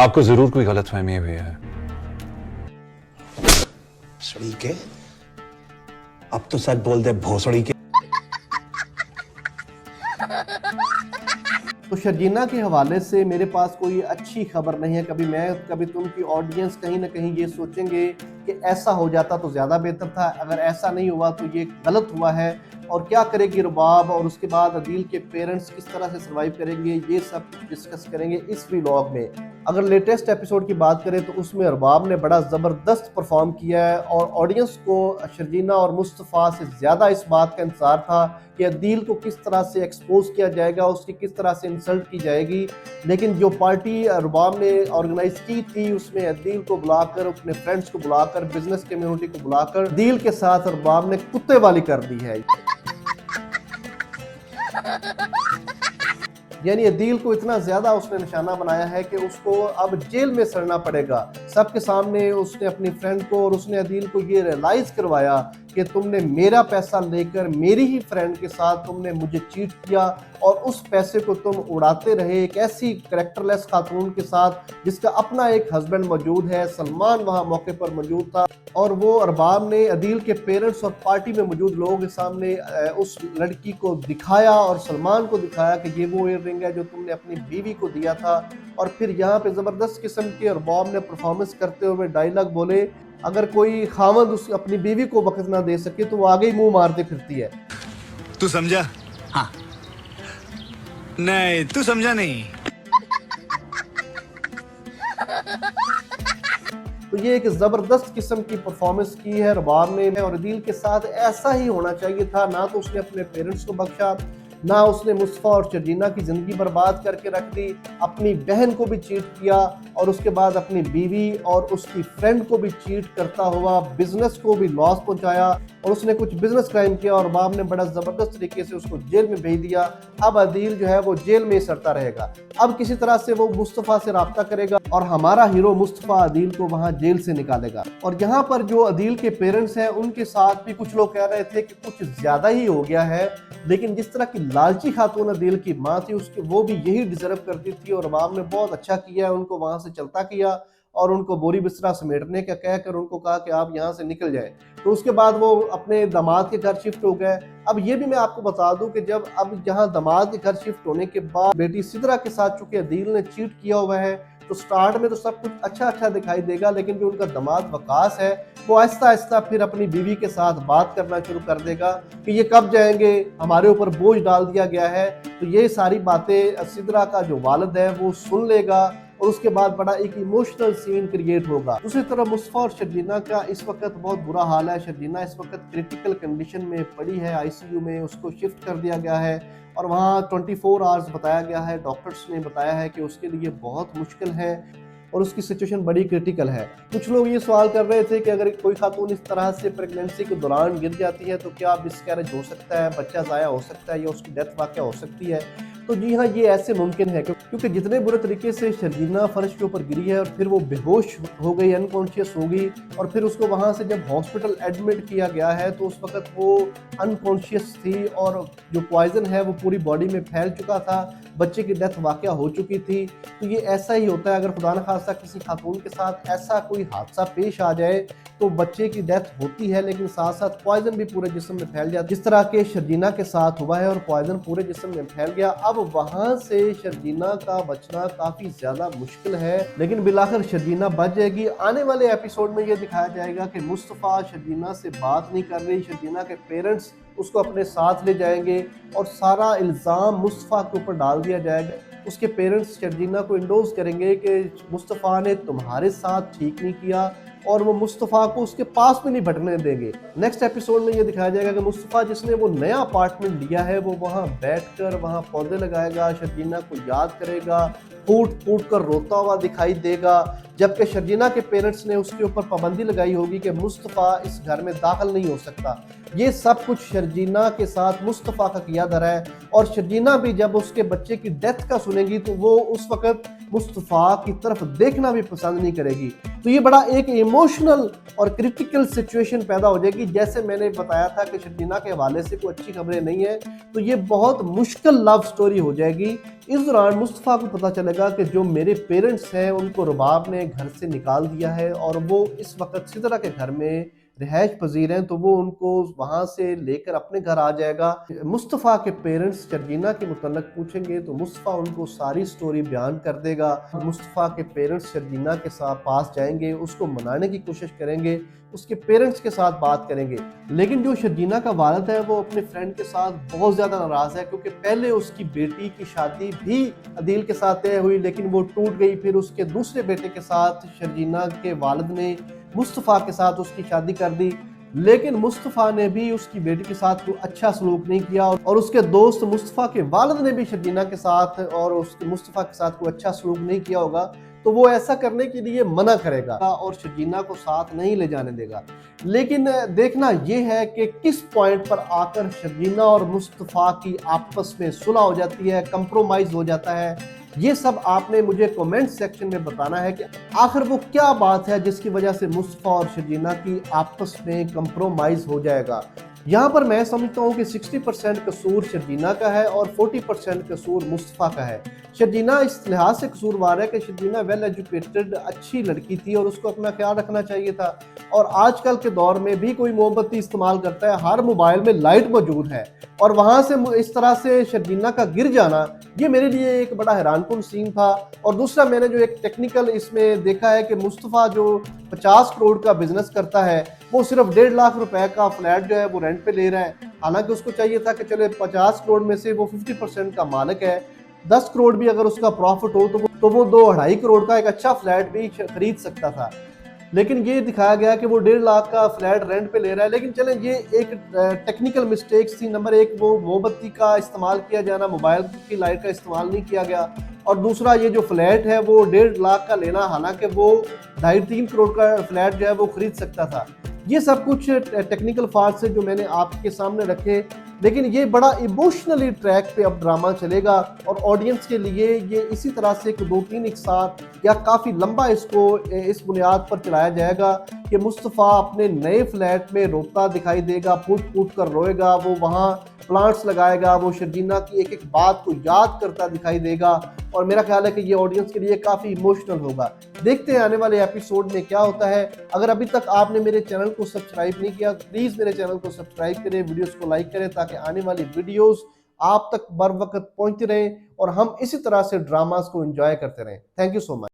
आपको जरूर कोई गलतफहमी हुई है। सड़ी के अब तो सच बोल दे भोसड़ी के। तो शर्जीना के हवाले से मेरे पास कोई अच्छी खबर नहीं है। कभी तुम की ऑडियंस कहीं ना कहीं ये सोचेंगे कि ऐसा हो जाता तो ज़्यादा बेहतर था, अगर ऐसा नहीं हुआ तो ये गलत हुआ है। और क्या करेगी रुबाब और उसके बाद अदील के पेरेंट्स किस तरह से सर्वाइव करेंगे, ये सब कुछ डिस्कस करेंगे इस व्लॉग में। अगर लेटेस्ट एपिसोड की बात करें तो उसमें रुबाब ने बड़ा ज़बरदस्त परफॉर्म किया है और ऑडियंस को शर्जीना और मुस्तफ़ा से ज़्यादा इस बात का इंतज़ार था कि अदील को किस तरह से एक्सपोज किया जाएगा, उसकी किस तरह से इंसल्ट की जाएगी। लेकिन जो पार्टी रुबाब ने ऑर्गेनाइज की थी उसमें अदील को बुलाकर, अपने फ्रेंड्स को बुलाकर, बिजनेस कम्युनिटी को बुलाकर अदील के साथ रुबाब ने कुत्ते वाली कर दी है। यानी अदील को इतना ज्यादा उसने निशाना बनाया है कि उसको अब जेल में सड़ना पड़ेगा। सबके सामने उसने अपनी फ्रेंड को और उसने अदील को ये रियलाइज करवाया कि तुमने मेरा पैसा लेकर मेरी ही फ्रेंड के साथ तुमने मुझे चीट किया और उस पैसे को तुम उड़ाते रहे एक ऐसी कैरेक्टरलेस खातून के साथ जिसका अपना एक हस्बैंड मौजूद है। सलमान वहां मौके पर मौजूद था और वो अरबाब ने अदील के पेरेंट्स और पार्टी में मौजूद लोगों के सामने उस लड़की को दिखाया और सलमान को दिखाया कि ये वो इयररिंग है जो तुमने अपनी बीवी को दिया था। और फिर यहाँ पे ज़बरदस्त किस्म के अरबाब ने परफॉर्मेंस करते हुए डायलॉग बोले, अगर कोई खामद उस अपनी बीवी को वक्त ना दे सके तो वो आगे ही मुंह मारते फिरती है। तू समझा? हाँ। नहीं तू समझा नहीं। तो ये एक जबरदस्त किस्म की परफॉर्मेंस की है रुबाब ने और अदील के साथ ऐसा ही होना चाहिए था। ना तो उसने अपने पेरेंट्स को बख्शा, ना उसने मुस्तफ़ा और शर्जीना की ज़िंदगी बर्बाद करके रख दी, अपनी बहन को भी चीट किया और उसके बाद अपनी बीवी और उसकी फ्रेंड को भी चीट करता हुआ बिजनेस को भी लॉस पहुंचाया और उसने कुछ बिजनेस क्राइम किया और बाब ने बड़ा ज़बरदस्त तरीके से उसको जेल में भेज दिया। अब अदील जो है वो जेल में ही सड़ता रहेगा। अब किसी तरह से वो मुस्तफ़ा से रब्ता करेगा और हमारा हीरो मुस्तफ़ा अदील को वहाँ जेल से निकालेगा। और यहाँ पर जो अदील के पेरेंट्स हैं उनके साथ भी कुछ लोग कह रहे थे कि कुछ ज़्यादा ही हो गया है, लेकिन जिस तरह की लालची खातून अदील की माँ थी उसकी वो भी यही डिजर्व करती थी और रुबाब ने बहुत अच्छा किया है, उनको वहां से चलता किया और उनको बोरी बिस्तरा समेटने का कहकर उनको कहा कि आप यहाँ से निकल जाए। तो उसके बाद वो अपने दामाद के घर शिफ्ट हो गए। अब ये भी मैं आपको बता दूं कि जब अब जहाँ दामाद के घर शिफ्ट होने के बाद बेटी सिद्रा के साथ चूंकि अदील ने चीट किया हुआ है तो स्टार्ट में तो सब कुछ अच्छा दिखाई देगा, लेकिन जो उनका दामाद वकास है वो आहिस्ता आहिस्ता फिर अपनी बीवी के साथ बात करना शुरू कर देगा कि ये कब जाएंगे, हमारे ऊपर बोझ डाल दिया गया है। तो ये सारी बातें सिद्रा का जो वालिद है वो सुन लेगा और उसके बाद बड़ा एक इमोशनल सीन क्रिएट होगा। दूसरी तरफ मुस्तफ़ा और शर्जीना का इस वक्त बहुत बुरा हाल है। शर्जीना इस वक्त क्रिटिकल कंडीशन में पड़ी है, आईसीयू में उसको शिफ्ट कर दिया गया है और वहाँ 24 आवर्स बताया गया है। डॉक्टर्स ने बताया है कि उसके लिए बहुत मुश्किल है और उसकी सिचुएशन बड़ी क्रिटिकल है। कुछ लोग ये सवाल कर रहे थे कि अगर कोई खातून इस तरह से प्रेगनेंसी के दौरान गिर जाती है तो क्या मिसकैरेज हो सकता है, बच्चा ज़ाया हो सकता है या उसकी डेथ वाक़या हो सकती है। तो जी हाँ, ये ऐसे मुमकिन है क्योंकि जितने बुरे तरीके से शर्जीना फर्श के ऊपर गिरी है और फिर वो बेहोश हो गई, अनकॉन्शियस हो गई और फिर उसको वहाँ से जब हॉस्पिटल एडमिट किया गया है तो उस वक्त वो अनकॉन्शियस थी और जो पॉइजन है वो पूरी बॉडी में फैल चुका था, बच्चे की डेथ वाक़या हो चुकी थी। तो ये ऐसा ही होता है, अगर खुदा न खास्ता किसी खातून के साथ ऐसा कोई हादसा पेश आ जाए तो बच्चे की डेथ होती है, लेकिन साथ साथ पॉइजन भी पूरे जिस्म में फैल जाता है, जिस तरह के शर्जीना के साथ हुआ है और पॉइजन पूरे जिस्म में फैल गया। अब वहां से शर्जीना का बचना काफी ज्यादा मुश्किल है, लेकिन बिलाखिर शर्जीना बच जाएगी। आने वाले एपिसोड में यह दिखाया जाएगा कि मुस्तफ़ा शर्जीना से बात नहीं कर रही, शर्जीना के पेरेंट्स उसको अपने साथ ले जाएंगे और सारा इल्ज़ाम मुस्तफ़ा के ऊपर डाल दिया जाएगा। उसके पेरेंट्स शर्जीना को इंडोर्स करेंगे कि मुस्तफ़ा ने तुम्हारे साथ ठीक नहीं किया और वो मुस्तफ़ा को उसके पास में नहीं भटकने देंगे। नेक्स्ट एपिसोड में ये दिखाया जाएगा कि मुस्तफ़ा जिसने वो नया अपार्टमेंट लिया है वो वहाँ बैठकर वहाँ पौधे लगाएगा, शर्जीना को याद करेगा, फूट फूट कर रोता हुआ दिखाई देगा, जबकि शर्जीना के पेरेंट्स ने उसके ऊपर पाबंदी लगाई होगी कि मुस्तफ़ा इस घर में दाखिल नहीं हो सकता। ये सब कुछ शर्जीना के साथ मुस्तफ़ा का किया धरा है और शर्जीना भी जब उसके बच्चे की डेथ का सुनेगी तो वो उस वक्त मुस्तफ़ा की तरफ देखना भी पसंद नहीं करेगी। तो ये बड़ा एक इमोशनल और क्रिटिकल सिचुएशन पैदा हो जाएगी। जैसे मैंने बताया था कि शर्जीना के हवाले से कोई अच्छी खबरें नहीं है, तो ये बहुत मुश्किल लव स्टोरी हो जाएगी। इस दौरान मुस्तफ़ा को पता चलेगा कि जो मेरे पेरेंट्स हैं उनको रुबाब ने घर से निकाल दिया है और वो इस वक्त सिदरा के घर में रिहाइश पजीर हैं, तो वो उनको वहाँ से लेकर अपने घर आ जाएगा। मुस्तफ़ा के पेरेंट्स शर्जीना के मुतल्लक पूछेंगे तो मुस्तफ़ा उनको सारी स्टोरी बयान कर देगा। मुस्तफ़ा के पेरेंट्स शर्जीना के साथ पास जाएंगे, उसको मनाने की कोशिश करेंगे, उसके पेरेंट्स के साथ बात करेंगे। लेकिन जो शर्जीना का वालिद है वो अपने फ्रेंड के साथ बहुत ज़्यादा नाराज़ है, क्योंकि पहले उसकी बेटी की शादी भी अदील के साथ तय हुई लेकिन वो टूट गई। फिर उसके दूसरे बेटे के साथ शर्जीना के वालिद ने मुस्तफ़ा के साथ उसकी शादी कर दी, लेकिन मुस्तफ़ा ने भी उसकी बेटी के साथ कोई अच्छा सलूक नहीं किया और उसके दोस्त मुस्तफ़ा के वालिद ने भी शर्जीना के साथ और उसके मुस्तफ़ा के साथ कोई अच्छा सलूक नहीं किया होगा, तो वो ऐसा करने के लिए मना करेगा और शर्जीना को साथ नहीं ले जाने देगा। लेकिन देखना यह है कि किस पॉइंट पर आकर शर्जीना और मुस्तफ़ा की आपस में सुलह हो जाती है, कंप्रोमाइज़ हो जाता है। ये सब आपने मुझे कमेंट सेक्शन में बताना है कि आखिर वो क्या बात है जिसकी वजह से मुस्तफ़ा और शर्जीना की आपस में कंप्रोमाइज़ हो जाएगा। यहाँ पर मैं समझता हूँ कि 60% कसूर शर्जीना का है और 40% कसूर मुस्तफ़ा का है। शर्जीना इस लिहाज से कसूरवार है कि शर्जीना वेल एजुकेटेड अच्छी लड़की थी और उसको अपना ख्याल रखना चाहिए था, और आजकल के दौर में भी कोई मोमबत्ती इस्तेमाल करता है, हर मोबाइल में लाइट मौजूद है, और वहाँ से इस तरह से शर्जीना का गिर जाना ये मेरे लिए एक बड़ा हैरानकुन सीन था। और दूसरा मैंने जो एक टेक्निकल इसमें देखा है कि मुस्तफ़ा जो 50 करोड़ का बिजनेस करता है वो सिर्फ 1.5 लाख रुपए का फ्लैट जो है वो रेंट पे ले रहा है, हालांकि उसको चाहिए था कि चले 50 करोड़ में से वो 50% का मालिक है, 10 करोड़ भी अगर उसका प्रॉफिट हो तो वो 2-2.5 करोड़ का एक अच्छा फ्लैट भी खरीद सकता था। लेकिन ये दिखाया गया कि वो 1.5 लाख का फ्लैट रेंट पे ले रहा है। लेकिन चलें, ये एक टेक्निकल मिस्टेक्स थी। नंबर एक, वो मोमबत्ती का इस्तेमाल किया जाना, मोबाइल की लाइट का इस्तेमाल नहीं किया गया, और दूसरा ये जो फ्लैट है वो 1.5 लाख का लेना, हालांकि वो 2.5-3 करोड़ का फ्लैट जो है वो खरीद सकता था। ये सब कुछ टेक्निकल फॉल्ट से जो मैंने आपके सामने रखे, लेकिन ये बड़ा इमोशनली ट्रैक पे अब ड्रामा चलेगा और ऑडियंस के लिए ये इसी तरह से 2-3 एक साथ या काफ़ी लंबा इसको इस बुनियाद पर चलाया जाएगा कि मुस्तफ़ा अपने नए फ्लैट में रोता दिखाई देगा, फूट फूट कर रोएगा, वो वहाँ प्लांट्स लगाएगा, वो शर्जीना की एक एक बात को याद करता दिखाई देगा, और मेरा ख्याल है कि ये ऑडियंस के लिए काफ़ी इमोशनल होगा। देखते हैं आने वाले एपिसोड में क्या होता है। अगर अभी तक आपने मेरे चैनल को सब्सक्राइब नहीं किया, प्लीज़ मेरे चैनल को सब्सक्राइब करें, वीडियोस को लाइक करें, ताकि आने वाली वीडियोस आप तक बर वक्त पहुंचती रहें और हम इसी तरह से ड्रामास को एंजॉय करते रहें। Thank you so much.